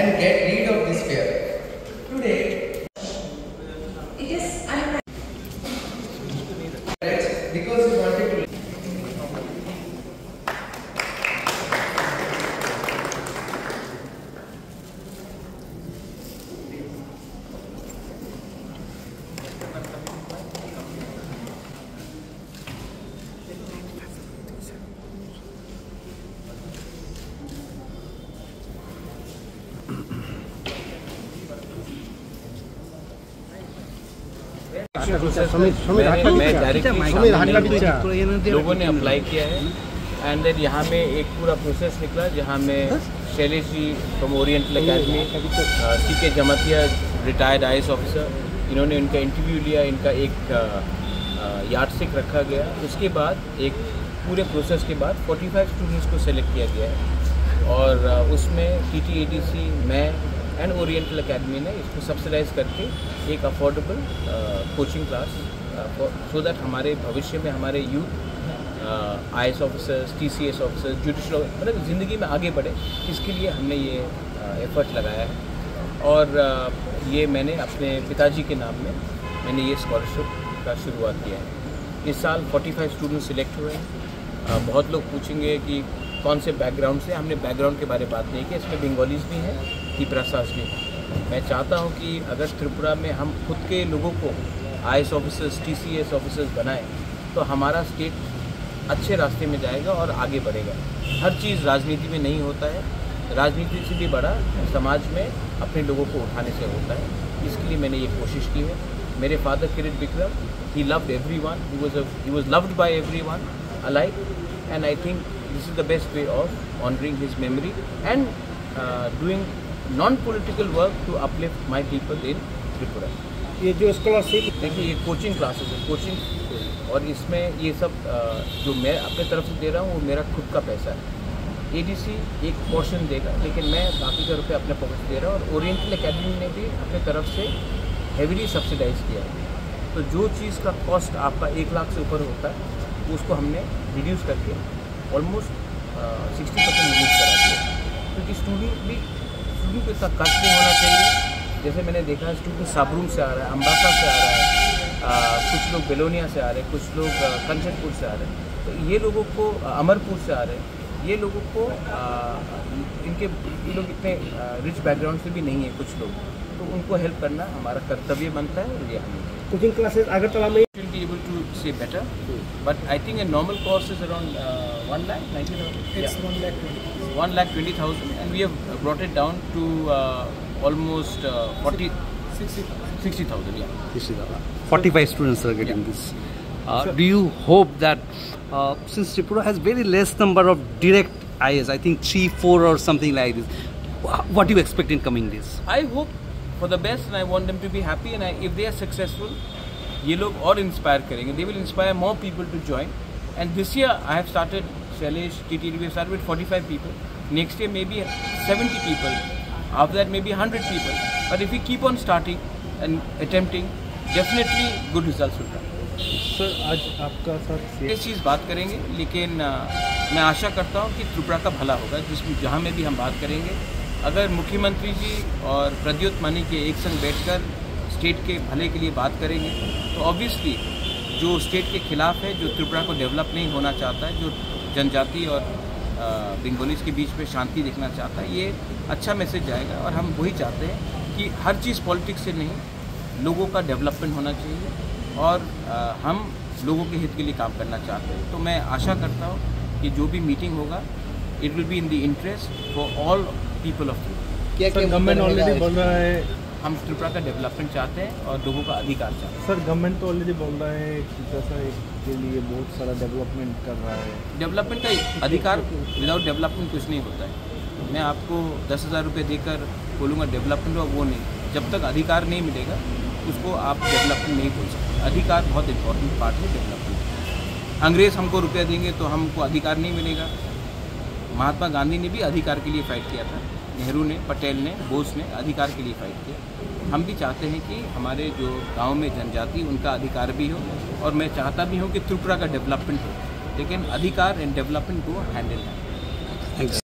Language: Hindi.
and get rid of this fear. Today, It is unright. because we wanted to. लोगों ने अप्लाई किया है एंड देन यहाँ में एक पूरा प्रोसेस निकला जहाँ में Shailesh ji from oriental academy, CK Jamatia retired IAS officer, इन्होंने इनका इंटरव्यू लिया, इनका एक यार्डस्टिक रखा गया। उसके बाद एक पूरे प्रोसेस के बाद 45 स्टूडेंट्स को सेलेक्ट किया गया है और उसमें TTADC, मैं एंड ओरिएंटल एकेडमी ने इसको सब्सिडाइज करके एक affordable coaching class so that हमारे भविष्य में हमारे youth IAS officers, TCS officers, judicial मतलब ज़िंदगी में आगे बढ़े, इसके लिए हमने ये एफर्ट लगाया है। और ये मैंने अपने पिताजी के नाम में मैंने ये स्कॉलरशिप का शुरुआत किया है। इस साल 45 स्टूडेंट सिलेक्ट हुए हैं। बहुत लोग पूछेंगे कि कौन से बैकग्राउंड से, हमने बैकग्राउंड के बारे में बात नहीं की, इसमें बंगालीज भी हैं, त्रिपुरासाज भी हैं। मैं चाहता हूँ कि अगर त्रिपुरा में हम खुद के लोगों को IAS ऑफिसर्स, TCS ऑफिसर्स बनाएं तो हमारा स्टेट अच्छे रास्ते में जाएगा और आगे बढ़ेगा। हर चीज़ राजनीति में नहीं होता है, राजनीति से भी बड़ा समाज में अपने लोगों को उठाने से होता है। इसके लिए मैंने ये कोशिश की है। मेरे father Kirit Vikram, he loved everyone, he was loved by everyone alike, and I think this is the best way of honoring his memory and doing non-political work to uplift my people in Tripura. ये जो स्कॉलरशिप देखिए, ये कोचिंग क्लासेस है, कोचिंग, और इसमें ये सब जो मैं अपने तरफ से दे रहा हूँ वो मेरा खुद का पैसा है। ADC एक पोर्शन देगा, लेकिन मैं बाकी का रुपये अपने पॉकेट से दे रहा हूँ। और ओरिएंटल एकेडमी ने भी अपने तरफ से हेवीली सब्सिडाइज किया है। तो जो चीज़ का कॉस्ट आपका 1 लाख से ऊपर होता है उसको हमने रिड्यूस करके ऑलमोस्ट 60% रिड्यूस करा दिया, क्योंकि स्टूडेंट को इतना कष्ट नहीं होना चाहिए। जैसे मैंने देखा है, स्टूडेंट साबरूम से आ रहा है, अम्बासा से आ रहा है, कुछ लोग बेलोनिया से आ रहे हैं, कुछ लोग कंचनपुर से आ रहे हैं। तो ये लोगों को अमरपुर से आ रहे हैं, ये लोगों को ये लोग इतने रिच बैकग्राउंड से भी नहीं है कुछ लोग, तो उनको हेल्प करना हमारा कर्तव्य बनता है। और ये हमें कोचिंग क्लासेस अगरतला में will be able to say better, but I think a normal cost is around 1,90,000. It's 1,20,000. 1,20,000, and we have brought it down to almost 60,000. Yeah. 45 students are getting this. Do you hope that since Tripura has very less number of direct IAS, I think 3-4 or something like this, what do you expect in coming days? I hope for the best, and I want them to be happy, and if they are successful, ये लोग और इंस्पायर करेंगे. They will inspire more people to join. And this year I have started Shailesh, TTD, we have started with 45 people. Next year maybe 70 people. After that maybe 100 people. But if we keep on starting and attempting, definitely good results will come. Sir आज आपका साथ इस चीज़ बात करेंगे, लेकिन मैं आशा करता हूँ कि त्रिपुरा का भला होगा, जिसमें जहाँ में भी हम बात करेंगे। अगर मुख्यमंत्री जी और प्रद्युत मनी के एक संग बैठकर स्टेट के भले के लिए बात करेंगे तो ऑब्वियसली जो स्टेट के खिलाफ है, जो त्रिपुरा को डेवलप नहीं होना चाहता है, जो जनजाति और बंगालीज के बीच में शांति देखना चाहता है, ये अच्छा मैसेज जाएगा। और हम वही चाहते हैं कि हर चीज़ पॉलिटिक्स से नहीं, लोगों का डेवलपमेंट होना चाहिए, और हम लोगों के हित के लिए काम करना चाहते हैं। तो मैं आशा करता हूँ कि जो भी मीटिंग होगा, it will be in the interest for all people of Tripura. क्या गवर्नमेंट ऑलरेडी बोल रहा है, हम त्रिपुरा का डेवलपमेंट चाहते हैं और लोगों का अधिकार चाहते हैं। सर गवर्नमेंट तो ऑलरेडी बोल रहा है त्रिपुरा के लिए बहुत सारा डेवलपमेंट कर रहा है। डेवलपमेंट का अधिकार, विदाउट डेवलपमेंट कुछ नहीं होता है। मैं आपको 10,000 रुपये देकर बोलूँगा डेवलपमेंट, और वो नहीं, जब तक अधिकार नहीं मिलेगा उसको आप डेवलपमेंट नहीं बोल सकते। अधिकार बहुत इंपॉर्टेंट पार्ट है डेवलपमेंट। अंग्रेज़ हमको रुपया देंगे तो हमको अधिकार नहीं मिलेगा। महात्मा गांधी ने भी अधिकार के लिए फ़ाइट किया था, नेहरू ने, पटेल ने, बोस ने अधिकार के लिए फ़ाइट किया। हम भी चाहते हैं कि हमारे जो गांव में जनजाति, उनका अधिकार भी हो, और मैं चाहता भी हूं कि त्रिपुरा का डेवलपमेंट हो, लेकिन अधिकार एंड डेवलपमेंट को हैंडल है।